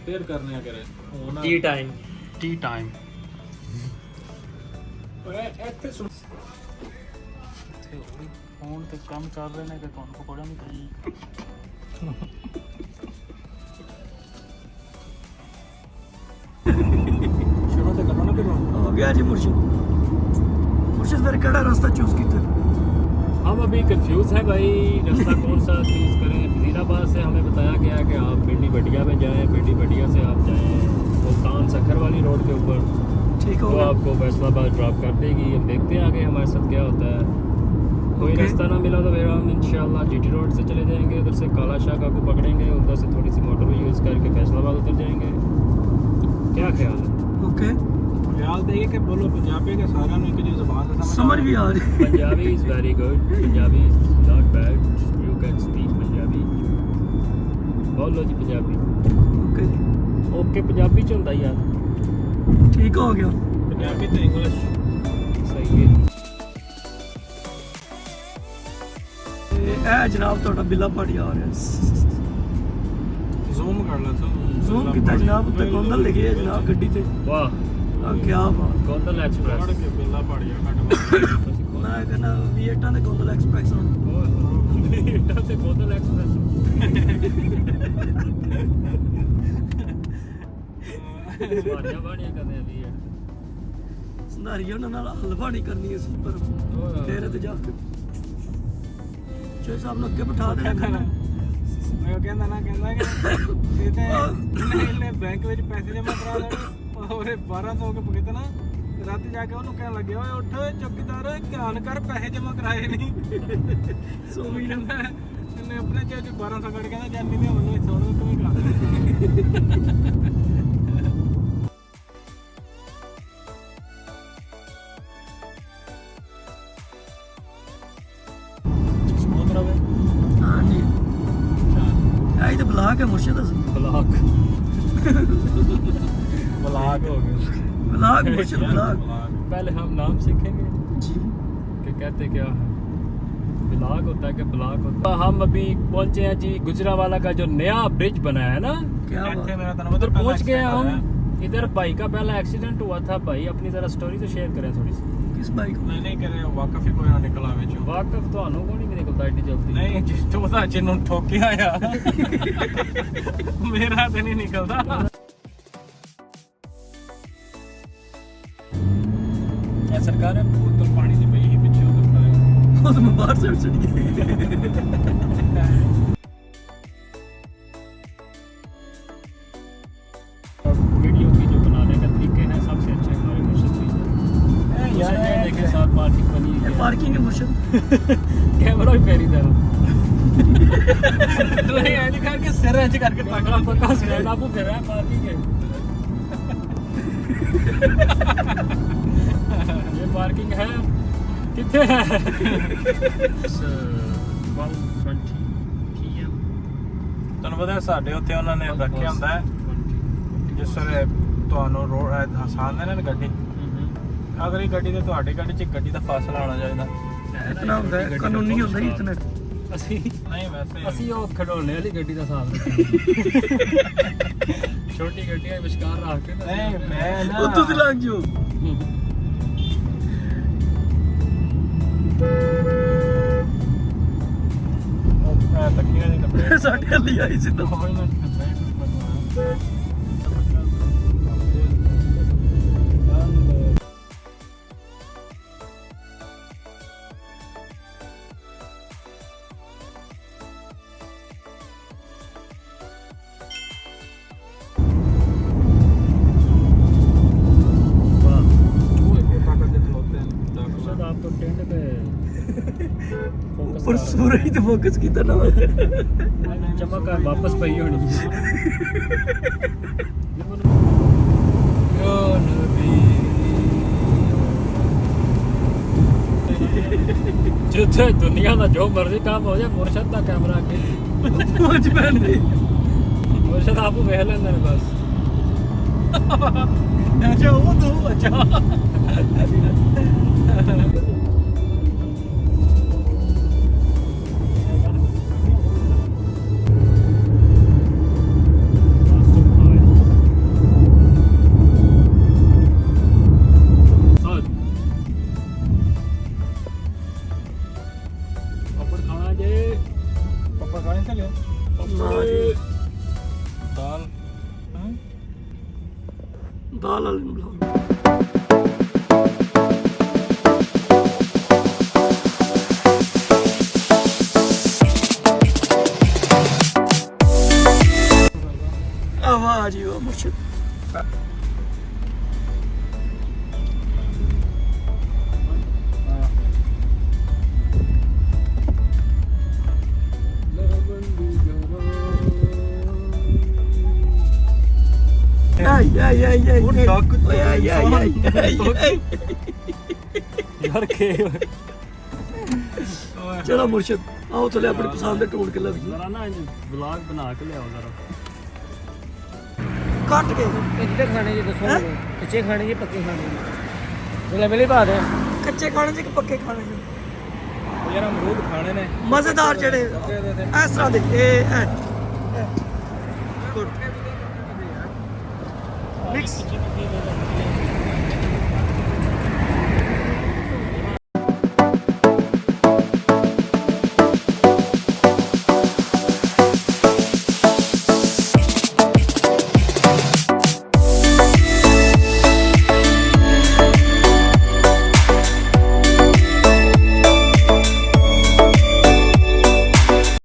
फिर करने करे टी टाइम फोन ते काम कर रहे हैं कि कौन पकौड़ा नहीं खाई शुरू से करो ना फिर हो गया जी मुर्शिद फिर केड़ा रास्ता चूज किया? हम अभी कंफ्यूज हैं भाई, रास्ता कौन सा चूज़ करें। फैसलाबाद से हमें बताया गया कि आप पिंडी बढ़िया में जाएं, पिंडी बढ़िया से आप जाएं मुल्तान सखर वाली रोड के ऊपर, ठीक वो हो आपको फैसलाबाद ड्रॉप कर देगी। हम देखते हैं आगे हमारे साथ क्या होता है। कोई रास्ता ना मिला तो फिर हम इंशाल्लाह जीटी रोड से चले जाएंगे, उधर से काला शाह को पकड़ेंगे, उधर से थोड़ी सी मोटरवे यूज़ करके फैसलाबाद उतर जाएंगे। क्या ख्याल है? ओके ख्याल तो ये कि बोलो पंजाबी के सारा में एक ज़बान समझ भी आ रही Punjabi is very good, Punjabi is not bad, you can speak Punjabi. बोलो जी पंजाबी। ओके ओके पंजाबी च होंदा यार, ठीक हो गया। पंजाबी तो इंग्लिश सही है। ਇਹ ਜਨਾਬ ਤੁਹਾਡਾ ਬਿੱਲਾ ਪੜੀ ਆ ਰਿਹਾ ਜ਼ੂਮ ਕਰ ਲਾ ਤੂੰ ਜ਼ੂਮ ਕੀਤਾ ਜਨਾਬ, ਉੱਤੇ ਗੋਂਦਲ ਲਿਖੀ ਹੈ ਜਨਾਬ ਗੱਡੀ ਤੇ। ਵਾਹ ਆ ਕੀ ਬਾਤ। ਗੋਂਦਲ ਐਕਸਪ੍ਰੈਸ ਪੜ ਕੇ ਬਿੱਲਾ ਪੜਿਆ ਕੱਟ ਮੈਂ ਕਹਿੰਦਾ ਵੀਏਟਾਂ ਦੇ ਗੋਂਦਲ ਐਕਸਪ੍ਰੈਸ ਹੁਣ ਇੱਟਾਂ ਤੇ ਗੋਂਦਲ ਐਕਸਪ੍ਰੈਸ ਵਾਰੀਆਂ ਬਾਣੀਆਂ ਕਰਦੇ ਆ ਵੀ ਸੰਧਾਰੀ ਉਹਨਾਂ ਨਾਲ ਹਲਵਾ ਨਹੀਂ ਕਰਨੀ ਅਸੀਂ, ਪਰ ਤੇਰੇ ਤੇ ਜਾ ਕੇ ਚੇ ਸਾਹਿਬ ਨੂੰ ਅੱਗੇ ਬਿਠਾ ਦੇਣਾ। ਮੈਂ ਕਹਿੰਦਾ ਨਾ ਕਹਿੰਦਾ ਕਿ ਇਹਨੇ ਬੈਂਕ ਵਿੱਚ ਪੈਸੇ ਜਮ੍ਹਾਂ ਕਰਾ ਲੈਣੇ ਔਰ 1200 ਕੇ ਪਕੜੇ ਨਾ ਰਾਤੀ ਜਾ ਕੇ ਉਹਨੂੰ ਕਹਿਣ ਲੱਗਿਆ ਓਏ ਉੱਠ ਚੌਕੀਦਾਰ ਧਿਆਨ ਕਰ ਪੈਸੇ ਜਮ੍ਹਾਂ ਕਰਾਏ ਨਹੀਂ। ਸੋ ਵੀ ਕਹਿੰਦਾ ਇਹਨੇ ਆਪਣੇ ਚ 1200 ਕੱਢ ਕਹਿੰਦਾ ਜਾਨੀ ਨਹੀਂ ਮੈਨੂੰ ਸੋਣ ਨੂੰ ਕਿਵੇਂ ਕਰਾ आई तो ब्लॉक है मुर्शिद ब्लॉक ब्लॉक हो गया ब्लॉक मुर्शिद ब्लॉक। पहले हम नाम सीखेंगे जी कि कहते क्या है, ब्लॉक होता है कि ब्लॉक होता है। हम अभी पहुंचे हैं जी गुजरावाला का जो नया ब्रिज बना है ना, क्या बात। उधर पहुंच गए हम। इधर भाई का पहला एक्सीडेंट हुआ था। भाई अपनी जरा स्टोरी तो शेयर करें थोड़ी सी। किस बाइक नहीं करे वाकफ ही कोई ना निकला ਵਿੱਚੋਂ। वाकफ ਤੁਹਾਨੂੰ ਕੋਈ ਨਹੀਂ ਨਿਕਲਦਾ ਏਡੀ ਜਲਦੀ। ਨਹੀਂ ਜਿਸ ਤੋਂ ਪਤਾ ਜਿਹਨੂੰ ਠੋਕਿਆ ਆ ਮੇਰਾ ਤੇ ਨਹੀਂ ਨਿਕਲਦਾ। ਇਹ ਸਰਕਾਰ ਹੈ ਬੋਤਲ ਪਾਣੀ ਦੀ ਪਈ ਸੀ ਪਿੱਛੇ ਉਧਰ ਖੜੇ ਉਹ ਤਾਂ ਮੈਂ ਬਾਹਰ ਚੜ ਗਈ। वीडियो की जो बनाने का तरीके हैं सबसे अच्छे हमारे मुर्शिद भी यार के साथ पार्किंग बनी ये है। पार्किंग है मुर्शिद कैमरा भी फेरी दे रहा ਨਹੀਂ ਐਂ ਕਰਕੇ ਸਿਰ ਐਂ ਕਰਕੇ पकड़ा पक्का स्टैंड आपको फिर है पार्किंग है। ये पार्किंग है कितने है 12:20 PM। ਤੁਹਾਨੂੰ ਪਤਾ ਸਾਡੇ ਉੱਥੇ ਉਹਨਾਂ ਨੇ ਰੱਖਿਆ ਹੁੰਦਾ ਹੈ ਜਿਸ ਵੇਲੇ ਤੁਹਾਨੂੰ ਰੋਡ ਹਸਾਉਂਦੇ ਨੇ ਨਾ ਗੱਡੀ, ਅਗਲੀ ਗੱਡੀ ਤੇ ਤੁਹਾਡੀ ਗੱਡੀ 'ਚ ਗੱਡੀ ਦਾ ਫਾਸਲਾ ਹੋਣਾ ਚਾਹੀਦਾ। इतना होता है कानूनी होता है इतना। ਅਸੀਂ ਨਹੀਂ ਵੈਸੇ ਅਸੀਂ ਉਹ ਖਡੋਣੇ ਵਾਲੀ ਗੱਡੀ ਦਾ ਹਿਸਾਬ ਰੱਖਿਆ। ਛੋਟੀ ਗੱਡੀਆਂ ਵਿਚਕਾਰ ਰੱਖ ਕੇ ਨਹੀਂ ਮੈਂ ਨਾ ਉੱਤੋਂ ਦੀ ਲੱਗ ਜਾਓ। ਤੱਕੀਆਂ ਨਹੀਂ ਕੱਪੜੇ ਸਾਡੇ ਲਈ ਆਈ ਸੀ ਤਾਂ ਹੋਈ ਨਾ आपको टेंट पे फोकस पर सूरज ਤੇ ਫੋਕਸ ਕੀਤਾ ਨਾ चमक वापस पई होनी। जिथे दुनिया का जो मर्जी काम हो जाए मुर्शद का कैमरा के ਪਹੁੰਚ ਪੈਂਦੇ मुर्शद आपको वेख लेंगे बस। अच्छा वो तो अच्छा ਦਾਲ ਵਾਲੇ ਨੂੰ ਬੁਲਾਓ। ਆਵਾਜ਼ ਹੀ ਉਹ ਮੁਰਸ਼ਿਦ यार के चलो मुर्शिद आओ चले अपनी पसंद के ढूंढ के लगी जरा ना ब्लॉग बना के ले आओ जरा कट के कितने खाने जी दसो कच्चे खाने जी पक्के खाने जी बोले मेरी बात है कच्चे खाने से कि पक्के खाने से यार अमरूद खाने ने मजेदार जड़े इस तरह दे मिक्स